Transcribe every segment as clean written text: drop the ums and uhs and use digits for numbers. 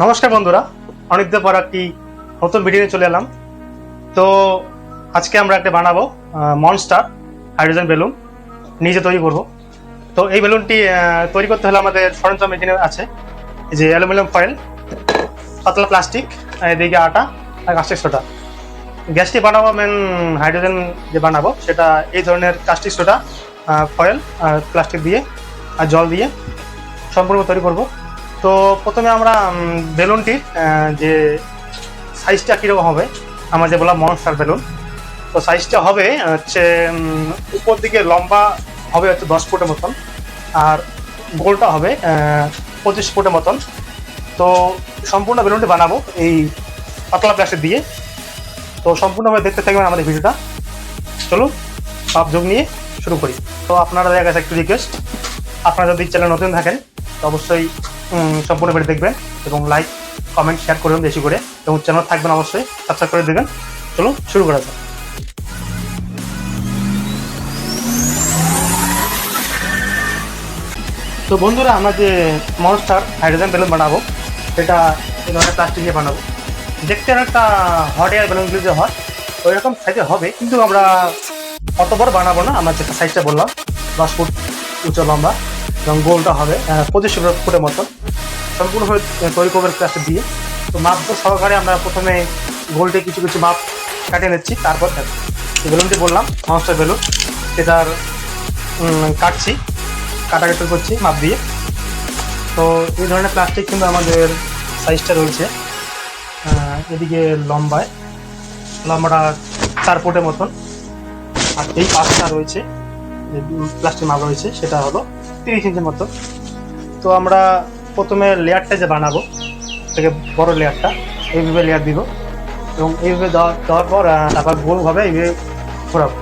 নমস্কার বন্ধুরা, অনেকদিন পর একটি নতুন ভিডিও নিয়ে চলে এলাম। তো আজকে আমরা একটা বানাবো মনস্টার হাইড্রোজেন বেলুন, নিজে তৈরি করব। তো এই বেলুনটি তৈরি করতে হলে আমাদের সরঞ্জাম এখানে আছে, এই যে অ্যালুমিনিয়াম ফয়েল, পাতলা প্লাস্টিক, এদিকে আটা আর কাস্টিক সোডা। গ্যাসটি বানাবো মেন হাইড্রোজেন যে বানাবো সেটা এই ধরনের কাস্টিক সোডা, ফয়েল আর প্লাস্টিক দিয়ে আর জল দিয়ে সম্পূর্ণ তৈরি করব। তো প্রথমে আমরা বেলুনটির যে সাইজটা কীরকম হবে, আমরা যে বললাম মনস্টার বেলুন, তো সাইজটা হবে হচ্ছে উপর দিকে লম্বা হবে হচ্ছে 10 ফুটের মতন, আর গোলটা হবে 25 ফুটের মতন। তো সম্পূর্ণ বেলুনটি বানাবো এই পাতলা প্লাস্টিক দিয়ে। তো সম্পূর্ণভাবে দেখতে থাকবেন আমাদের ভিডিওটা। চলুন সব যোগ নিয়ে শুরু করি। তো আপনারা দেখা গেছে একটু রিকোয়েস্ট, আপনারা যদি চ্যানেল নতুন থাকেন তো অবশ্যই সম্পূর্ণ ভিডিও দেখবেন এবং লাইক কমেন্ট শেয়ার করবেন বেশি করে, এবং চ্যানেল থাকবেন অবশ্যই সাবস্ক্রাইব করে দেবেন। চলুন শুরু করা যাক। তো বন্ধুরা, আমরা যে মনস্টার হাইড্রোজেন বেলুন বানাবো সেটা এই ধরনের প্লাস্টিক দিয়ে বানাবো। দেখতে একটা হট এয়ার বেলুনগুলো যে হয় ওই রকম সাইজে হবে, কিন্তু আমরা অত বড় বানাবো না। আমরা যেটা সাইজটা বললাম 10 ফুট উঁচু লম্বা, এবং গোলটা হবে 25 ফুটের মতো। সম্পূর্ণভাবে তৈরি করবেন প্লাস্টিক দিয়ে। তো মাপ সহকারে আমরা প্রথমে গোলটি কিছু কিছু মাপ কাটিয়ে নিচ্ছি, তারপর যে বেলুনটি বললাম মনস্টার বেলুন সেটার কাটছি, কাটাকাটি করছি মাপ দিয়ে। তো এই ধরনের প্লাস্টিক কিন্তু আমাদের সাইজটা রয়েছে এদিকে লম্বাটা 4 ফুটের মতন, আর এই পাশটা রয়েছে যে প্লাস্টিক মাপ রয়েছে সেটা হলো 30 ইঞ্চির মতো। তো আমরা প্রথমে লেয়ারটা যে বানাবো থেকে বড় লেয়ারটা এইভাবে লেয়ার দিব, এবং এইভাবে দেওয়ার পর তারপর গোলভাবে এইভাবে ঘোরাবো।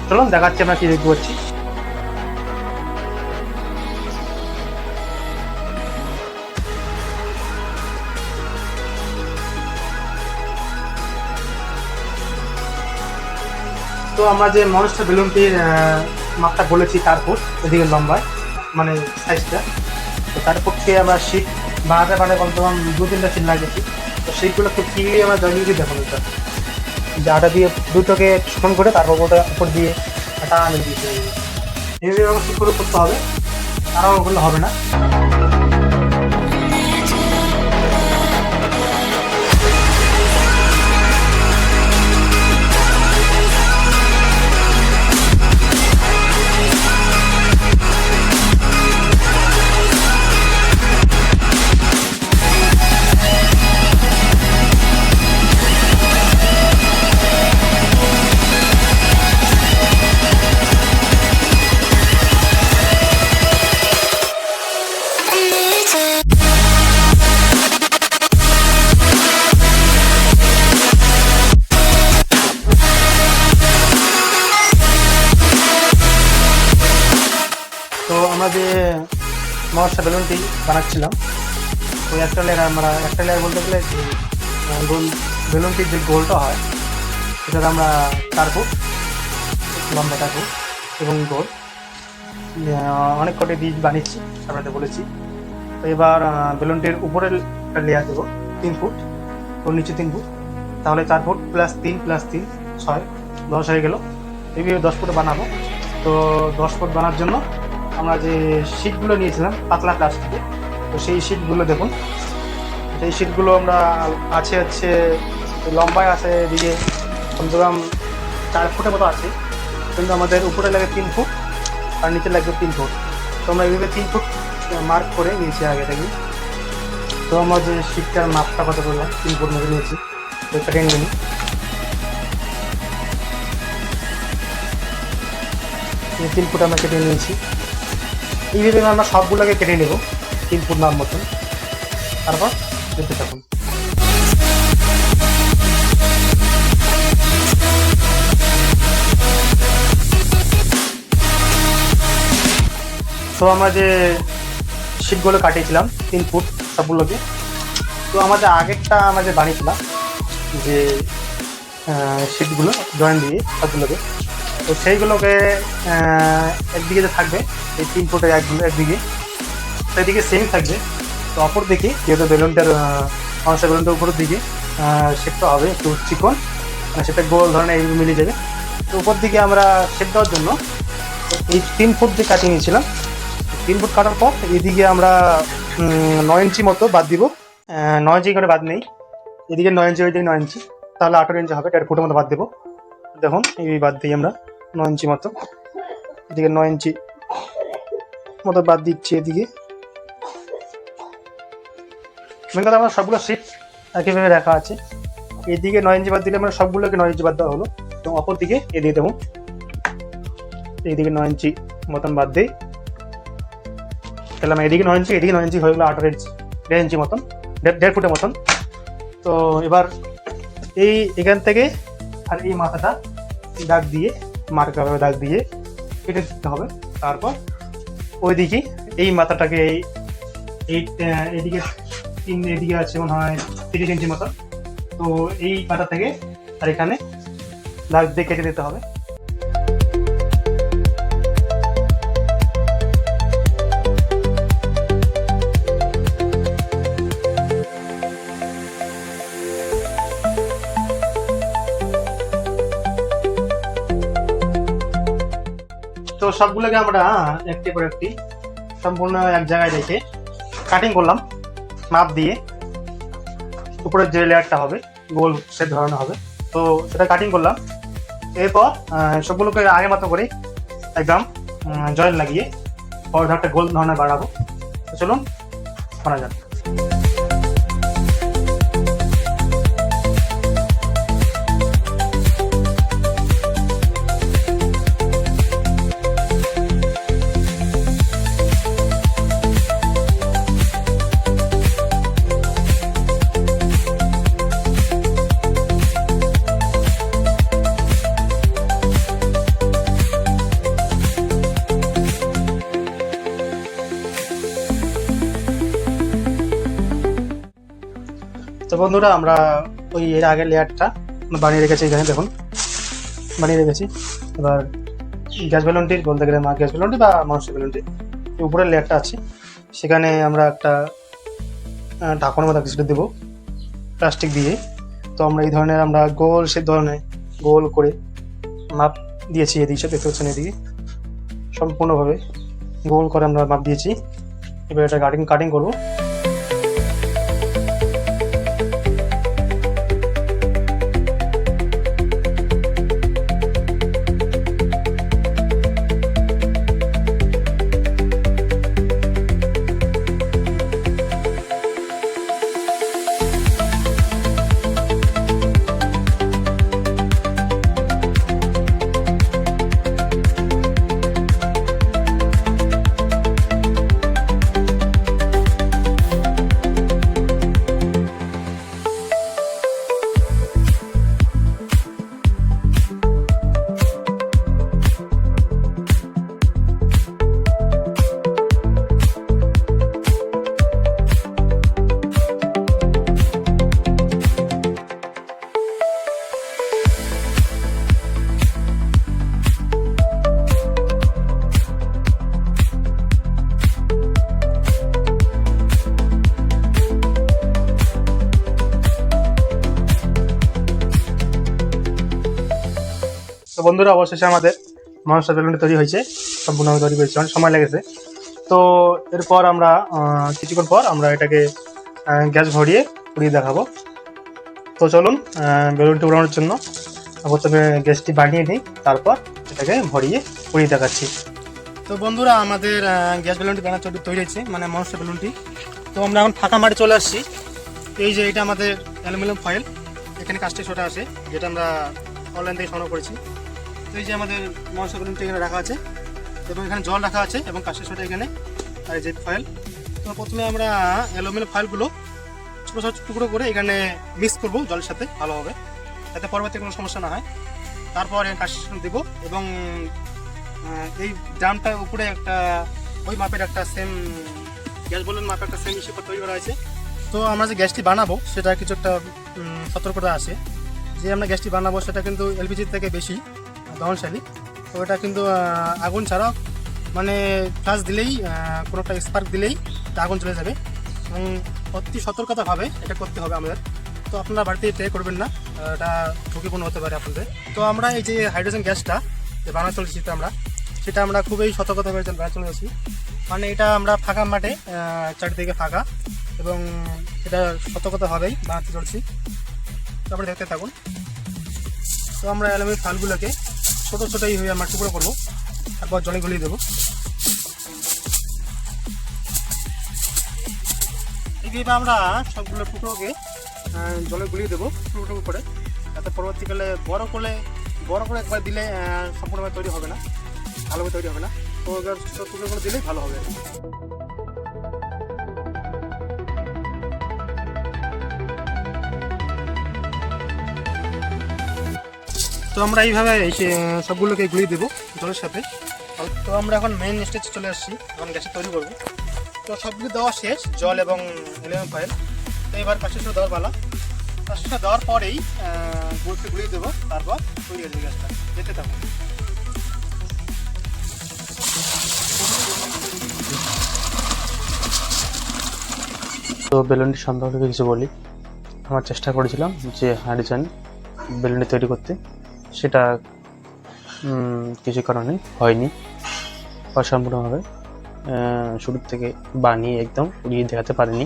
চলুন দেখাচ্ছি আমরা কী দেখতে পাচ্ছি। তো আমরা যে মনস্টার বেলুনটির মাপটা বলেছি 4 ফুট এদিকে লম্বায়, মানে সাইজটা। তো 4 ফুটকে আমরা শীট বানাতে কমসে কম 2-3টা শীট লাগিয়েছি। তো শীটগুলো খুব ক্লিয়ারলি আমরা জয়েন দিয়ে দেখো যে আটা দিয়ে দুটোকে শুকন করে তারপর ওটা উপর দিয়ে আটা আনে দিয়েছে। এইভাবে আমার শুরু করতে হবে, আরও ওগুলো হবে না। তো আমরা যে মনস্টার বেলুনটি বানাচ্ছিলাম ওই একটা লেয়ার বলতে গেলে যে বেলুনটির যে গোলটা হয় সেটা আমরা 4 ফুট লম্বা 4 ফুট এবং গোল অনেক কটি বীজ বানিয়েছি আপনাদের বলেছি। তো এবার বেলুনটির উপরের একটা লেয়ার দেবো 3 ফুট, ওর নিচে 3 ফুট, তাহলে 4 ফুট প্লাস 3 প্লাস 3 6, 10 হয়ে গেল। এইভাবে 10 ফুট বানাবো। তো 10 ফুট বানার জন্য আমরা যে শিটগুলো নিয়েছিলাম পাতলা প্লাস্টিকে, তো সেই শিটগুলো দেখুন, সেই শিটগুলো আমরা হচ্ছে লম্বায় আছে এদিকে কমসে কম 4 ফুটের মতো আছে, কিন্তু আমাদের উপরে লাগে 3 ফুট আর নিচে লাগবে 3 ফুট। তো আমরা এইভাবে 3 ফুট মার্ক করে নিয়েছি আগে থেকে। তো আমরা যে শিটটার মাপটা কত করলাম 3 ফুট মতো নিয়েছি, তো কেটে নিয়ে নিই। 3 ফুট আমরা কেটে নিয়েছি। এইভাবে আমরা সবগুলোকে কেটে নেব 3 ফুট নাম মতন, তারপর দেখতে থাকুন। তো আমরা যে শিটগুলো কাটিয়েছিলাম 3 ফুট সবগুলোকে, তো আমাদের আগেরটা আমরা যে বানিয়েছিলাম যে শিটগুলো জয়েন দিয়ে সবগুলোকে, তো সেইগুলোকে একদিকে যে থাকবে এই 3 ফুটের একদিকে সেদিকে সেম থাকবে, তো অপর দিকে যেহেতু বেলুনটার মানুষের বেলুনটার উপরের দিকে শেপটা হবে একটু চিকন, মানে সেটা গোল ধরনের এইভাবে মিলে যাবে। তো উপর দিকে আমরা শেপ দেওয়ার জন্য এই 3 ফুট যে কাটিয়ে নিয়েছিলাম, 3 ফুট কাটার পর এদিকে আমরা 9 ইঞ্চি মতো বাদ দিব। 9 ইঞ্চি করে বাদ নেই, এদিকে 9 ইঞ্চি, ওইদিকে 9 ইঞ্চি, তাহলে 18 ইঞ্চি হবে, 1.5 ফুটের মতো বাদ দেবো। দেখুন এই বাদ দিই আমরা 9 ইঞ্চি মতো, এদিকে 9 ইঞ্চি মতো বাদ দিচ্ছি। এদিকে মেন কথা আমরা সবগুলো সিট একইভাবে রাখা আছে। এদিকে 9 ইঞ্চি বাদ দিলে আমরা সবগুলোকে 9 ইঞ্চি বাদ দেওয়া হলো। এবং অপর দিকে এদিকে দেখুন এইদিকে 9 ইঞ্চি মতন বাদ দিই, তাহলে আমরা এদিকে 9 ইঞ্চি, এদিকে 9 ইঞ্চি হয়ে গেলো 18 ইঞ্চি, 1.5 ইঞ্চি মতন, 1.5 ফুটের মতন। তো এবার এখান থেকে আর এই মাথাটা দাগ দিয়ে মার্কারভাবে দাগ দিয়ে কেটে দিতে হবে। তারপর ওইদিকে এই মাথাটাকে এইদিকে এদিকে আছে মনে হয় 30 ইঞ্চি মতন, তো এই মাথা থেকে আর এখানে দাগ দিয়ে কেটে দিতে হবে। তো সবগুলোকে আমরা একটি করে একটি সম্পূর্ণ এক জায়গায় রেখে কাটিং করলাম মাপ দিয়ে। উপরের যে লেয়ারটা হবে গোল সে ধরনের হবে, তো সেটা কাটিং করলাম। এরপর সবগুলোকে আগের মতো করে একদম জয়েন্ট লাগিয়ে পর একটা গোল ধরনের বানাবো। তো চলুন বানা যাক। তো বন্ধুরা আমরা ওই এর আগের লেয়ারটা বানিয়ে রেখেছি, এখানে দেখুন বানিয়ে রেখেছি। এবার গ্যাস বেলুনটির বলতে গেলে গ্যাস বেলুনটি বা মানুষের বেলুনটি উপরের লেয়ারটা আছে, সেখানে আমরা একটা ঢাকনের মতো কিছু দেবো প্লাস্টিক দিয়ে। তো আমরা এই ধরনের আমরা গোল সে ধরনের গোল করে মাপ দিয়েছি, এদিকে দেখতে পাচ্ছেন এদিকে সম্পূর্ণভাবে গোল করে আমরা মাপ দিয়েছি। এবার এটা কাটিং করবো। তো বন্ধুরা অবশেষে আমাদের মানুষের বেলুনটি তৈরি হয়েছে, সম্পূর্ণভাবে তৈরি করেছে, অনেক সময় লেগেছে। তো এরপর আমরা কিছুক্ষণ পর আমরা এটাকে গ্যাস ভরিয়ে পুড়িয়ে দেখাবো। তো চলুন বেলুনটি উড়ানোর জন্য প্রথমে গ্যাসটি বানিয়ে নিই, তারপর এটাকে ভরিয়ে পুড়িয়ে দেখাচ্ছি। তো বন্ধুরা আমাদের গ্যাস বেলুনটি বানানো তৈরি হয়েছে, মানে মানুষের বেলুনটি। তো আমরা এখন ফাঁকা মাঠে চলে আসছি। এই যে এটা আমাদের অ্যালুমিনিয়াম ফয়েল, এখানে কাস্টের সোটা আছে যেটা আমরা অনলাইন থেকে সংগ্রহ করেছি। তো এই যে আমাদের মানুষের বেলুনটি এখানে রাখা আছে এবং এখানে জল রাখা আছে এবং কাস্টের সোটা এখানে, আর এই যে ফয়েল। তো প্রথমে আমরা অ্যালুমিনিয়াম ফয়েলগুলো ছোটো ছোটো টুকরো করে এখানে মিক্স করবো জলের সাথে ভালোভাবে, যাতে পরবর্তী কোনো সমস্যা না হয়। তারপর কাস্টের দেবো এবং এই ড্রামটার উপরে একটা ওই মাপের একটা সেম গ্যাস বেলুন মাপের একটা সেম হিসেবে তৈরি করা হয়েছে। তো আমরা যে গ্যাসটি বানাবো সেটা কিছু একটা সতর্কতা আছে, যে আমরা গ্যাসটি বানাবো সেটা কিন্তু এলপিজির থেকে বেশি দহনশালী। তো এটা কিন্তু আগুন ছাড়া মানে ফ্লাশ দিলেই কোনো একটা স্পার্ক দিলেই আগুন চলে যাবে। তো এবং অতি সতর্কতাভাবে এটা করতে হবে আমাদের। তো আপনারা বাড়িতে ট্রাই করবেন না, এটা ঝুঁকিপূর্ণ হতে পারে আপনাদের। তো আমরা এই যে হাইড্রোজেন গ্যাসটা যে বানাতে চলেছি সেটা আমরা খুবই সতর্কতাভাবে বানাতে চলে আসি। মানে এটা আমরা ফাঁকা মাঠে, চারিদিকে ফাঁকা, এবং এটা সতর্কতাভাবেই বানাতে চলছি। তো আমরা দেখতে থাকুন। তো আমরা অ্যালুমিনিয়াম ফালগুলোকে ছোটো ছোটো এইভাবে আমরা টুকরো করবো, তারপর জলে গলিয়ে দেবো। এইভাবে আমরা সবগুলো টুকরোকে জলে গুলিয়ে দেবো টুকরো টুকরো করে, যাতে পরবর্তীকালে বড় করে একবার দিলে সম্পূর্ণভাবে তৈরি হবে না, ভালোভাবে তৈরি হবে না। তো ছোটো টুকরো করে দিলেই ভালো হবে। তো আমরা এইভাবে সবগুলোকে গুলিয়ে দেবো জলের সাথে। তো আমরা এখন মেইন স্টেজে চলে আসছি, এখন গ্যাসে তৈরি করবো। তো সবগুলো দেওয়া শেষ, জল এবং অ্যালুমিনিয়াম ফয়েল। তো এবার কাঁচের দেওয়ার পালা। কাঁচটা দেওয়ার পরেই গুড়কে গুলিয়ে দেবো, তারপর তৈরি হয়ে যাবে গ্যাসটা। যেতে থাকুন। তো বেলুনটি সম্পর্কে কিছু বলি। আমার চেষ্টা করেছিলাম যে হাইড্রোজেন বেলুনটি তৈরি করতে, সেটা কিছু কারণে হয়নি, অসম্পূর্ণভাবে শুরু থেকে বানিয়ে একদম উড়িয়ে দেখাতে পারিনি।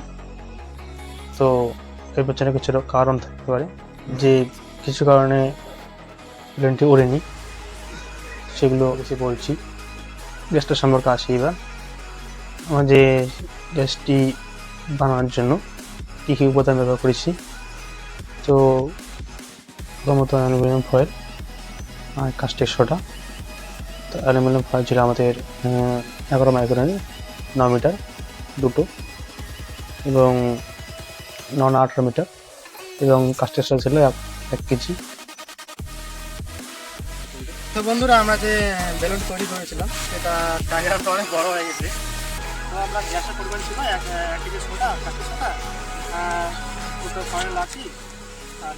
তো এর পেছনে কিছু কারণ থাকতে পারে, যে কিছু কারণে বেলুনটি ওড়েনি, সেগুলো বেশি বলছি। গ্যাসটা সম্পর্কে আসি এবার। আমার যে গ্যাসটি বানানোর জন্য কী কী উপাদান ব্যবহার করেছি। তো প্রথমত অ্যালুমিনিয়াম ফয়েল আর কাস্টের সোডা। তো অ্যালুমিনিয়াম ফয়েল ছিল আমাদের 11 মাইক্রনের 9 মিটার দুটো, এবং 18 মিটার, এবং কাস্টের সোডা ছিল 1 কেজি। তো বন্ধুরা, আমরা যে বেলুন তৈরি করেছিলাম সেটা ডায়াগ্রামটা অনেক বড় হয়ে গেছে। তো আমরা গ্যাসের পরিমাণ ছিল 1 কেজি সোডা, কাস্টের সোডা, দুটো ফয়েল আছে, আর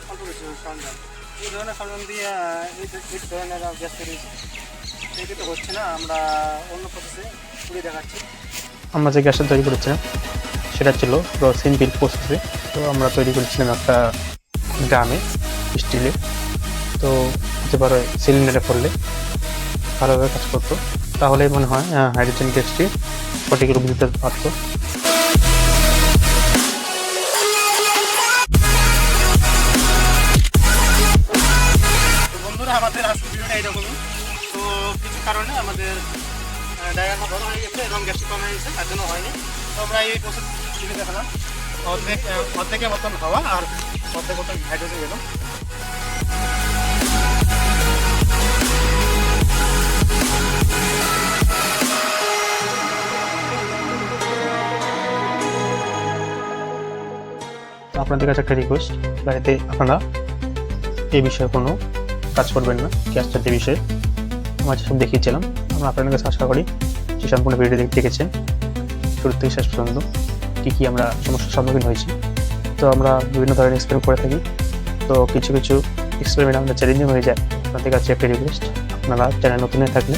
অল্প কিছু সরঞ্জাম। এই ধরনের সরঞ্জাম দিয়ে এই ধরনের গ্যাস তৈরি এটি তো হচ্ছে না, আমরা অন্য প্রসেসে পুড়িয়ে দেখাচ্ছি। আমরা যে গ্যাসটা তৈরি করেছিলাম সেটা ছিল পুরো সিম্পল প্রসেসে। তো আমরা তৈরি করেছিলাম একটা ড্রামে স্টিলে। তো হতে পারে সিলিন্ডারে পড়লে ভালোভাবে কাজ করতো, তাহলেই মনে হয় হাইড্রোজেন গ্যাসটি সঠিক রূপ দিতে পারতো। বন্ধুরা, আমাদের আজকে ভিডিওটা এইরকমই। তো কিছু কারণে আমাদের ডায়াগ্রামটা বড় হয়ে গেছে এবং গ্যাসটি কমে গেছে, তার জন্য হয়নি। তো আমরা এই প্রসেস শিখে দেখালাম। অর্ধেকের মতন হাওয়া আর অর্ধেক মতন হাইড্রোজেন গেল। আপনাদের কাছে একটা রিকোয়েস্ট, বাড়িতে আপনারা এই বিষয়ে কোনো কাজ করবেন না। গ্যাস জাতীয় বিষয়ে আমরা যেসব দেখিয়েছিলাম, আমরা আপনাদের কাছে আশা করি যে সম্পূর্ণ ভিডিও দেখেছেন শুরু থেকে শেষ পর্যন্ত কী কী আমরা সমস্যার সম্মুখীন হয়েছি। তো আমরা বিভিন্ন ধরনের এক্সপেরিমেন্ট করে থাকি। তো কিছু কিছু এক্সপেরিমেন্ট আমাদের চ্যালেঞ্জিং হয়ে যায়। আপনাদের কাছে একটা রিকোয়েস্ট, আপনারা চ্যানেল নতুন হয়ে থাকলে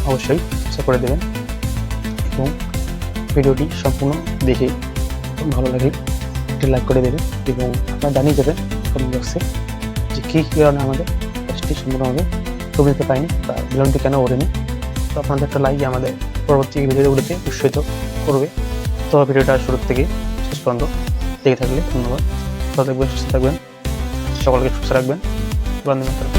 অবশ্যই সাবস্ক্রাইব করে দেবেন, এবং ভিডিওটি সম্পূর্ণ দেখে ভালো লাগে একটি লাইক করে দেবেন, এবং আপনারা জানিয়ে দেবেন কমেন্ট বক্সে যে কী কারণে আমাদের গ্যাসটি সম্পূর্ণভাবে রূপ দিতে পারিনি বা বেলুনটি কেন ওড়েনি। তো আপনাদের একটা লাইক আমাদের পরবর্তী ভিডিওগুলোতে উৎসাহিত করবে। তো ভিডিওটা শুরু থেকে শেষ পর্যন্ত দেখে থাকলে ধন্যবাদ। ভালো থাকবেন, সুস্থ থাকবেন, সকলকে সুস্থ রাখবেন। বন্দে মাতরম।